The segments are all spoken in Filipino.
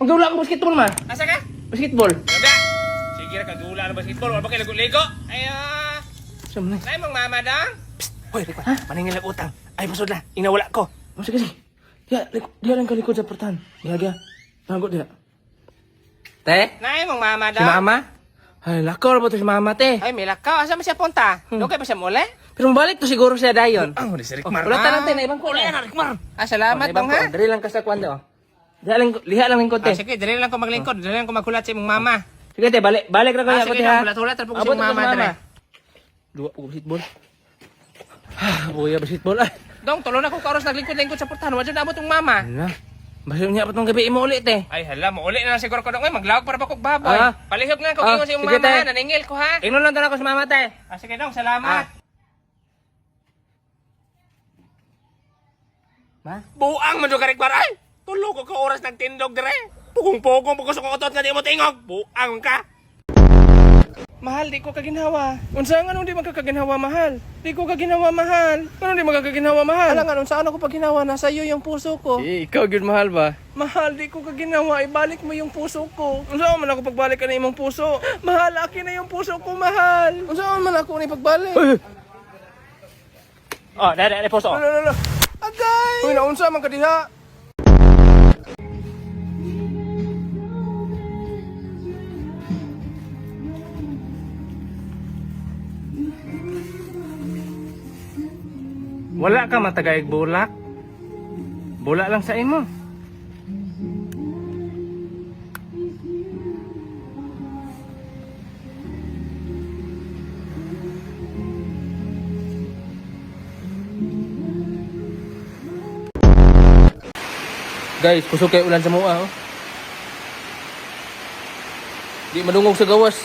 Magdula ako basketball ma. Asa ka? Basketball. Ganda. Sige ra kagula ng basketball. Wala ba kayo ligo-ligo? Ay, Saan na? nay mong mama dang. Hoy, Rikwan. Ha? Paningin lang utang. Ay, pasod na. Inawala ko. Oh, sige, sige. Dia lang kalikod sa portahan. Dia. Nagot dia. Te? Nay mong mama Si dang. Mama? Ay, lakaw ba to si Mama, te? Ay, may lakaw. Asa man siya punta? Doon kayo pa siya muli? Pero mabalik to siguro siya dayon. Ang di si Wala tanang te, na ibang ko. Wala Rikmar. Salamat dong ha. Dari lang ka sa kwan daw. Liha lang lingkod, te. Sige, dali lang ko maglingkod. Dali lang ko maghulat sa imong mama. Sige, te, balik ra ko ya ko, te, Sige, ha. hulat-hulat po Abot sa imong ako mama dre. Dua po basketball. Buya basketball. Ay. Dong, tulo na ko ka oras naglingkod-lingkod sa portahan. Wadyo na abot ang mama. Hala. Baso niya pa tong gabi mo ulit, te. Ay, hala, mo uli na lang siguro ko dong. Maglawag para pa kog baboy. Ah. Palihog nga ko Ah, ingon sa imong sige, mama tay. ha. Naningil ko ha. Ingnon lang ako sa Mama, te. Sige dong, salamat. Ma? Buang man do ka Rikmar ay. Tulo ko ka oras nagtindog dire. Pugong-pugong pagkus ko utot nga di mo tingog. Buang ka. Mahal, di ko kaginawa. Unsa nga nung di magkakaginawa, mahal? Di ko kaginawa, mahal. Ano di magkakaginawa, mahal? Alam nga, unsa ano ko pag ginawa, nasa iyo yung puso ko. Ikaw gyud mahal ba? Mahal, di ko kaginawa, ibalik mo yung puso ko. Unsa man ako pagbalik ka na imong puso? Mahal, akin na yung puso ko, mahal. Unsa man ako ni pagbalik? Oh, dali puso. Lala. Agay! Uy, naunsa man ka diha? Wala ka matagayag bulak. Bula lang sa imo. Guys, kusog kay ulan sa mua, oh. Di madungog sa gawas.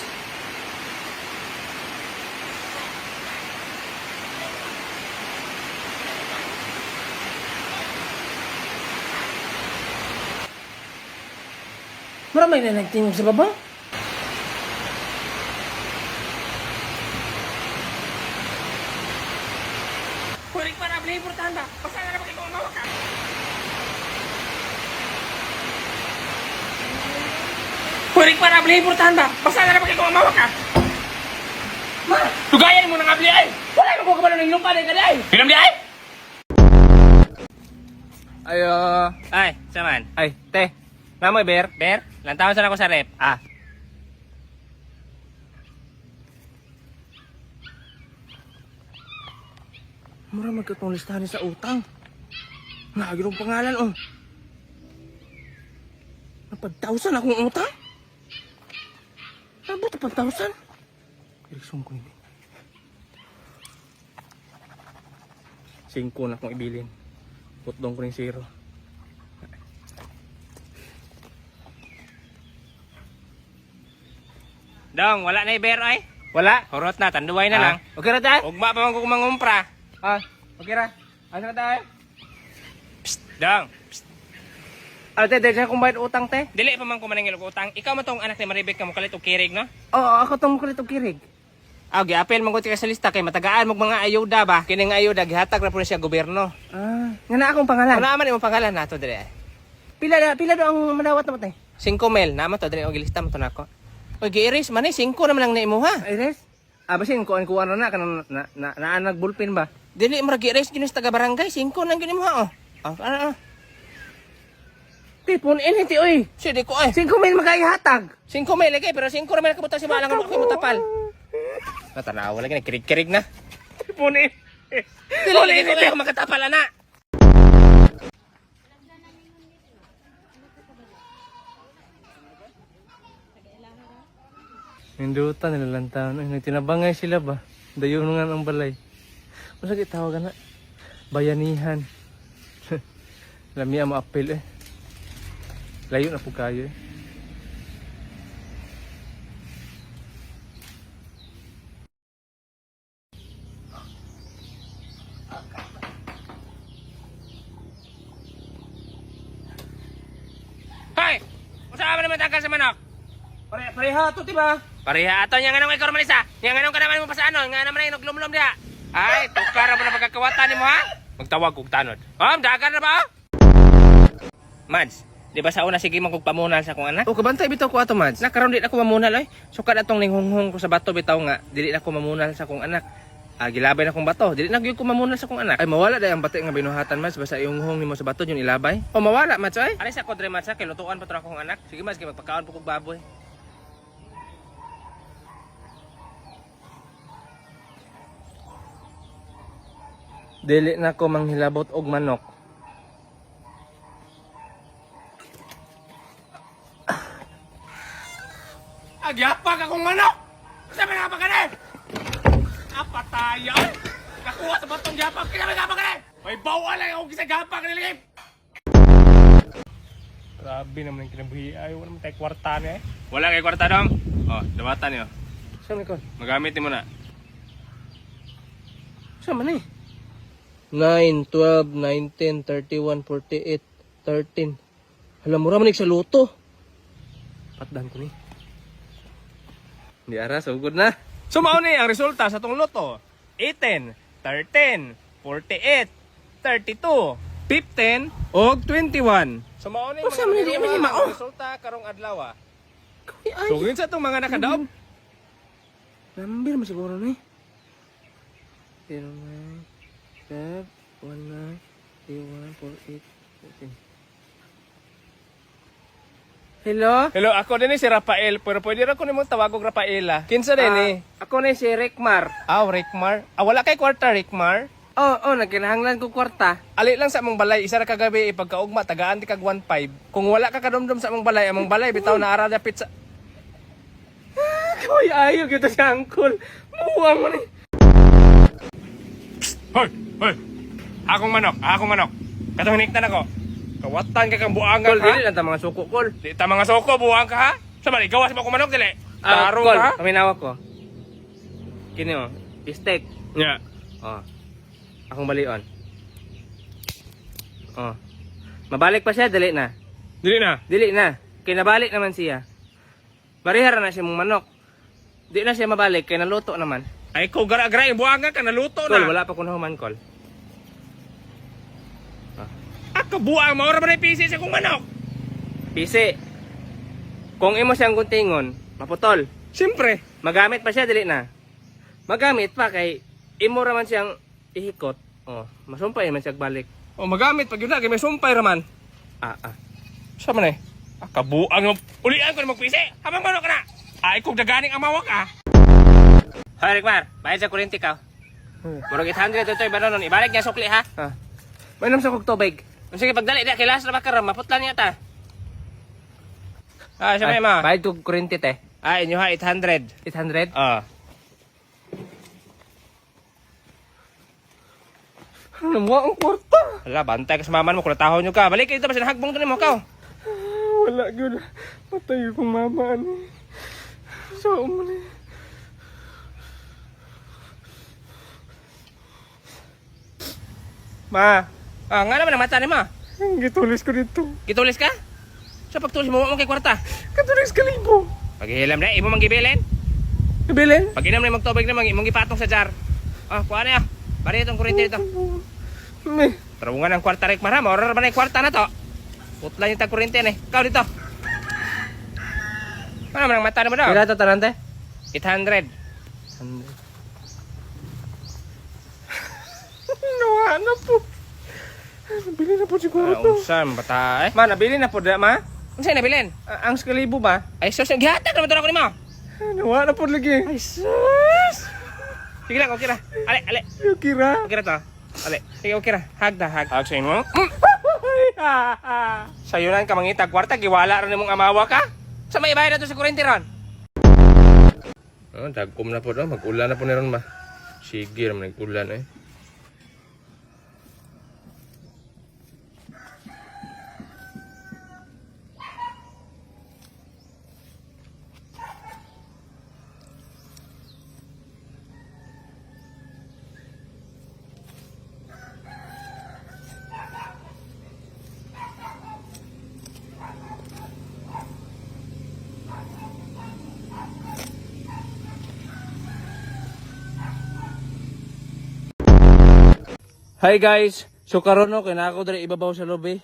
Maramay na nagtingog sa baba. Kurik para beli portahan ba? Basta na naman ikaw ang mawak ka. Kurik para beli portahan ba? Basta na naman ikaw ang mawak ka. Ma, tugayan mo na nga beli ay. Wala mo ko kabalo ng lupa din ka di ay. Pinam di ay? Ayo. Ay, saman. Ay, te. Namoy ber. Ber, lantawan sa ako sa rep. Ah. Mura magkatong listahan sa utang. Nagirong pangalan, oh. Napag-1,000 akong utang? Abot na pag-1,000? Irisong ko hindi. 5 na akong ibilin. Putdong ko ng 0. Dong, wala na iber ay. Wala? Horot na, tanduay na lang. Okay na tayo? Ugma pa man ko mangumpra. Ah, okay ra. Ano na tayo? Dong, Te, dahil kung bayad utang, te. dili pa man ko maningil og utang. Ikaw man tong anak ni Maribek ka mo kalit og kirig, no? Oo, ako tong kulit og kirig. Ah, giapel man ko ka sa lista kay matagaan mo mga ayuda ba? Kini nga ayuda gihatag ra po siya gobyerno. Ah, nga na akong pangalan. Ano man imong pangalan nato dire? Pila do ang manawat na mo, te? 5 mil na to dire og lista mo to nako. Oy, gi-erase man 5 naman lang na imo ha. Iris? Basin ko ano na kanang na nagbulpin ba? Dili mo ra gi-erase ginis taga barangay 5 lang gyud imo ha. Oh. Tipon initi oy. Sige ko ay. 5,000 makaihatag. 5 mil kay pero 5 ra man kabuta si balang mo kay mutapal. Natanawa lagi kirig-kirig na. Tipon in. Dili ko lang makatapal ana. Hindutan nilalantaw. Nagtinabangay sila ba? Dayo nga ng balay. Masa gitawag na? Bayanihan. Lami ang maapil eh. Layo na po kayo eh. Hoy! Usa man naman tangkal sa manok? Pareha to, diba? Pareha ato nya nganong ikaw manisa. Nya nganong ka naman mo pasaano, nga naman ay naglumlum dia. Ay, tukara mo na pagkakawatan nimo ha. Magtawag kog tanod. Dagan na ba? Mads, Di ba sa una sige man kog pamunal sa akong anak? O kabantay bitaw ko ato mads. Nakaroon di ako mamunal oy. Sukad atong ninghunghong ko sa bato bitaw nga dili na ko mamunal sa akong anak. Gilabay na akong bato. Dili na gyud ko mamunal sa akong anak. Ay mawala day ang bato nga binuhatan mads basta yung hung nimo sa bato yung ilabay. O mawala mads oy. Alis ako dre mads kay lutuan pa to akong anak. Sige mads kay magpakaon po kog baboy. Dili na ko manghilabot og manok. Agyapag akong manok! Sabi nga pa ka na! Apataya! Nakuha sa batong gyapag! Kinabi nga pa ka na! May bawal lang akong gisagapag na ligim! Grabe naman yung kinabuhi. Ayaw naman tayo kwarta niya eh. Wala kayo kwarta dong? Oh, damatan niyo. Saan ko? Magamit mo na. Saan man eh? 9, 12, 19, 31, 48, 13. Alam mo raman sa luto. Patdan ko ni. Di ara, sugod na. So mauni ang resulta sa tong loto. 18, 13, 48, 32, 15, og 21. So mauni Oh, saan man di man hima, oh. resulta karong adlaw. Ay, Sugin sa itong mga nakadaog. Nambir mo siguro ni. 09, 12, 19, 31, 48, 13. Hello? Hello, ako din si Rafael, pero pwede rin ko nimong tawagog Rafaela. Kinsa din eh? Ako na si Rekmar. Rickmar. Wala kay kwarta, Rickmar. Nagkinahanglan ko kwarta. Ali lang sa among balay, isa ra kagabi ipagkaugma, tagaan di kag 1.5. Kung wala ka kadomdom sa among balay bitaw na ara dapit sa... Kaway ayaw kita si Uncle. Muwa mo ni. Hoy! Akong manok. Katong hiniktan ako. Kawatan ka kang buangan Kol, ha? dili lang ta mga suko, Kol. Di ta mga soko, buang ka ha? Sa bali, gawas mo akong manok dili. Tarong Kol, ka ha? paminawa ko. Kini o, steak. Nya. Akong balion. Mabalik pa siya, dili na. Dili na. Dili na. Kinabalik naman siya. Marihara na siya mong manok. Di na siya mabalik, kaya naluto naman. Ay ko gara-gara yung buangan ka, naluto Kol, na. wala pa ko nahuman, Kol. Ako buang, maura ba na yung pisi sa kong manok? Pisi. Kung imo siyang guntingon, maputol. Siyempre. Magamit pa siya, dili na. Magamit pa, kay imo raman siyang ihikot. Masumpay man siya balik. Magamit pag yun na, kaya may sumpay raman. Sa man eh? Kabuang, ulian ko na magpisi. Habang manok ka na. Ay kung daganing amawak ah. Hoy, Rikmar, bayad sa kuryente ka. Murag 800 ito iba nun. Ibalik niya sukli ha. May nam sa kog tubig. Sige, pagdali, kilas na baka maputlan niya ta. Siya may ma. Bayad kog kuryente te. Inyo ha, 800. 800? Ano mo ang kwarta? Hala, bantay ka sa maman mo, kung natahon nyo ka. Balik kayo dito, hagbong to ni mo, kaw. Wala, gud. Patay kong mama ani. So, umali. Ma, nga naman ang mata ni ma. Gitulis ko dito. Gitulis ka? Sa pagtulis mo kay kwarta. Katulis ka libo. Paghihilam na, imo manggibilin. Ibilin? Pag inam na magtubig na, mong ipatong sa jar. Kuha na ya. Pari itong kurente dito. May. Tarungan ang kwarta rin, marama. Orar ba na yung kwarta na to? Putla yung tag-kurente na eh. Ikaw dito. Ano naman ang mata ni mo daw? Kira ito tarante? 800. Nawa na po. Nabili na po siguro to. Usam, bata eh. Ma, nabili na po da, ma? Ano sa'yo nabilin? Ang skalibo ba? Ay, sus, naghihatag naman ito ako ni mo. Nawa na po lagi. Ay, sus. Sige lang, okay na. Ale. Yung kira. Okay na to. Ale. Sige, okay na. Hag na, hag. Hag sa'yo mo. Sa'yo lang ka mangitag kwarta, giwala rin mong amawa ka. Sa may bayad na to sa kurente ron. Dagkom na po daw. Mag-ulan na po na ron ba? Sige naman nag-ulan eh. Hi guys, so karon no kay nako diri ibabaw sa lobby.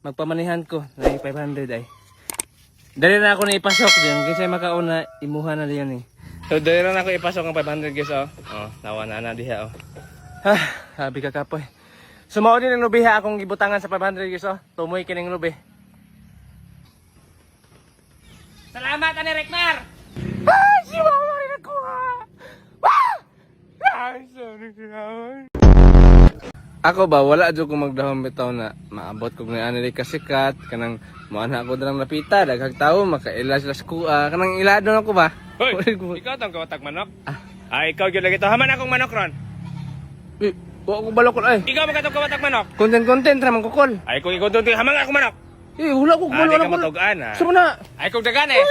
magpamanihan ko. Ay 500 ay. Dali na ako na ipasok din. Kasi makauna, imuha na diyan eh. So, dali na ako ipasok ng 500 guys, oh. Oh, nawa na diha, oh. Ha, sabi ka kapoy. Sumao din ang lubi ha, akong gibutangan sa 500 guys, oh. Tumoy kining lubi. Salamat, Ani Rekmar! Ah, si Mama rin ako, ha! Ah! Ay, sorry, sorry. Ako ba, wala dyan ko magdahon bitaw na maabot ko na anilay kasikat, kanang maana ako dalang napita, daghang tao, makailas las kuha, kanang ilado na ko ba? Hoy, ikaw tang kawatak manok? Ay, ikaw yun lagi to. Haman akong manok ron. Eh, wala ko balokol ay. Ikaw magkatong kawatak manok? Content raman kukol. Ay, kung ikaw doon, haman akong manok. Eh, wala ko Ah, wala di ka ko. matugaan, ha? Sama na. Ay, kung dagan eh.